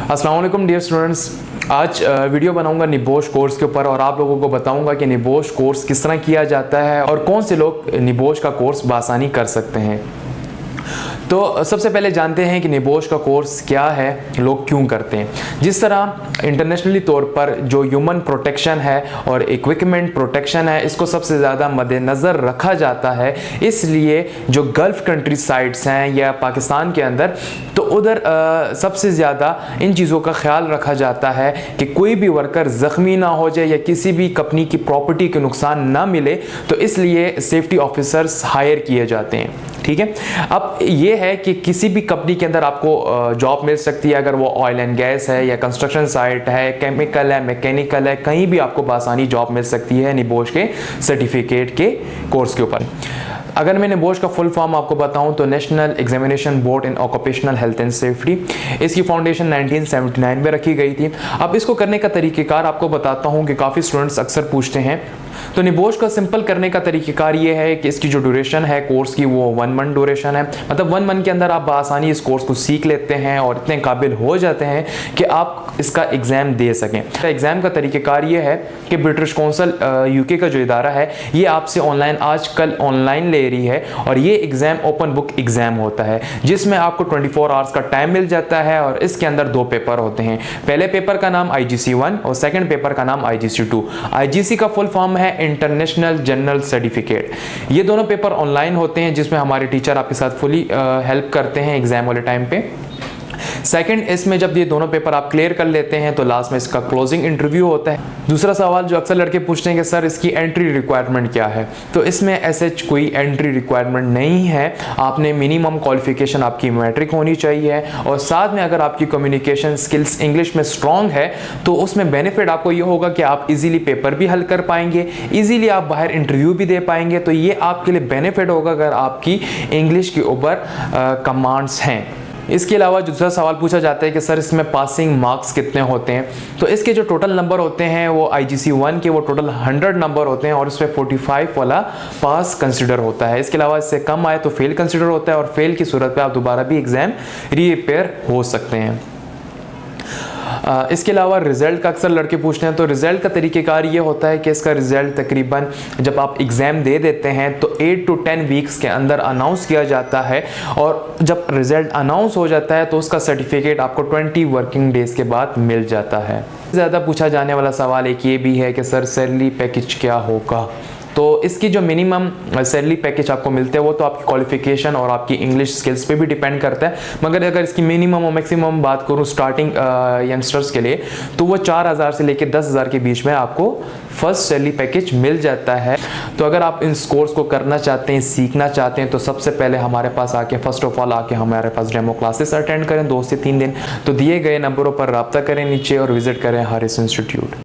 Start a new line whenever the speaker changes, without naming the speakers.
अस्सलाम वालेकुम dear students. आज वीडियो बनाऊंगा निबोश कोर्स के ऊपर और आप लोगों को बताऊंगा कि निबोश कोर्स किस तरह किया जाता है और कौन से लोग निबोश का कोर्स बासानी कर सकते हैं। तो सबसे पहले जानते हैं कि निबोश का कोर्स क्या है, लोग क्यों करते हैं। जिस तरह इंटरनेशनली तौर पर जो ह्यूमन प्रोटेक्शन है और इक्विपमेंट प्रोटेक्शन है, इसको सबसे ज़्यादा मद्देनज़र रखा जाता है, इसलिए जो गल्फ़ कंट्री साइट्स हैं या पाकिस्तान के अंदर, तो उधर सबसे ज़्यादा इन चीज़ों का ख्याल रखा जाता है कि कोई भी वर्कर ज़ख्मी ना हो जाए या किसी भी कंपनी की प्रॉपर्टी के नुकसान ना मिले, तो इसलिए सेफ्टी ऑफिसर्स हायर किए जाते हैं। ठीक है, अब ये है कि किसी भी कंपनी के अंदर आपको जॉब मिल सकती है, अगर वो ऑयल एंड गैस है या कंस्ट्रक्शन साइट है, केमिकल है, मैकेनिकल है, कहीं भी आपको बासानी जॉब मिल सकती है निबोश के सर्टिफिकेट के कोर्स के ऊपर। अगर मैं निबोश का फुल फॉर्म आपको बताऊं तो national examination board in occupational health and safety, इसकी फाउंडेशन 1979 में रखी गई थी। अब इसको करने का तरीक़ेकार आपको बताता हूं कि काफ़ी स्टूडेंट्स अक्सर पूछते हैं। तो निबोश को सिंपल करने का तरीक़ेकार ये है कि इसकी जो ड्यूरेशन है कोर्स की वो 1 मंथ ड्यूरेशन है, मतलब 1 मंथ के अंदर आप आसानी इस कोर्स को सीख लेते हैं और इतने काबिल हो जाते हैं कि आप इसका एग्ज़ाम दे सकें। एग्ज़ाम का तरीक़ेकार ये है कि ब्रिटिश काउंसिल यूके का जो इदारा है ये आपसे ऑनलाइन आजकल ऑनलाइन ले रही है और ये एग्ज़ाम ओपन बुक एग्ज़ाम होता है जिसमें आपको 24 आवर्स का टाइम मिल जाता है और इसके अंदर 2 पेपर होते हैं। पहले पेपर का नाम IGC 1 और सेकंड पेपर का नाम IGC 2। IGC का फुल फॉर्म है इंटरनेशनल जनरल सर्टिफिकेट। ये दोनों पेपर ऑनलाइन होते हैं जिसमें हमारे टीचर आपके साथ फुली हेल्प करते हैं एग्जाम वाले टाइम पे। सेकंड, इसमें जब ये दोनों पेपर आप क्लियर कर लेते हैं तो लास्ट में इसका क्लोजिंग इंटरव्यू होता है। दूसरा सवाल जो अक्सर लड़के पूछते हैं कि सर इसकी एंट्री रिक्वायरमेंट क्या है, तो इसमें ऐसे कोई एंट्री रिक्वायरमेंट नहीं है। आपने मिनिमम क्वालिफिकेशन आपकी मैट्रिक होनी चाहिए और साथ में अगर आपकी कम्युनिकेशन स्किल्स इंग्लिश में स्ट्रॉन्ग है तो उसमें बेनिफिट आपको ये होगा कि आप इजीली पेपर भी हल कर पाएंगे, इजीली आप बाहर इंटरव्यू भी दे पाएंगे। तो ये आपके लिए बेनिफिट होगा अगर आपकी इंग्लिश के ऊपर कमांड्स हैं। इसके अलावा दूसरा सवाल पूछा जाता है कि सर इसमें पासिंग मार्क्स कितने होते हैं, तो इसके जो टोटल नंबर होते हैं वो IGC 1 के वो टोटल 100 नंबर होते हैं और इसमें 45 वाला पास कंसिडर होता है। इसके अलावा इससे कम आए तो फेल कंसिडर होता है और फेल की सूरत पे आप दोबारा भी एग्ज़ाम रीअपेयर हो सकते हैं। इसके अलावा रिज़ल्ट का अक्सर लड़के पूछते हैं, तो रिज़ल्ट का तरीक़ेकार ये होता है कि इसका रिज़ल्ट तकरीबन जब आप एग्ज़ाम दे देते हैं तो 8 to 10 वीक्स के अंदर अनाउंस किया जाता है और जब रिज़ल्ट अनाउंस हो जाता है तो उसका सर्टिफिकेट आपको 20 वर्किंग डेज़ के बाद मिल जाता है। ज़्यादा पूछा जाने वाला सवाल एक ये भी है कि सर सैलरी पैकेज क्या होगा, तो इसकी जो मिनिमम सैलरी पैकेज आपको मिलते हैं वो तो आपकी क्वालिफिकेशन और आपकी इंग्लिश स्किल्स पे भी डिपेंड करता है, मगर अगर इसकी मिनिमम और मैक्सिमम बात करूँ स्टार्टिंग यंगस्टर्स के लिए तो वो 4000 से लेकर 10,000 के बीच में आपको फर्स्ट सैलरी पैकेज मिल जाता है। तो अगर आप इस कोर्स को करना चाहते हैं, सीखना चाहते हैं, तो सबसे पहले हमारे पास आके फर्स्ट ऑफ ऑल आके हमारे पास डेमो क्लासेस अटेंड करें 2 से 3 दिन। तो दिए गए नंबरों पर रब्ता करें नीचे और विजिट करें हारिस इंस्टीट्यूट।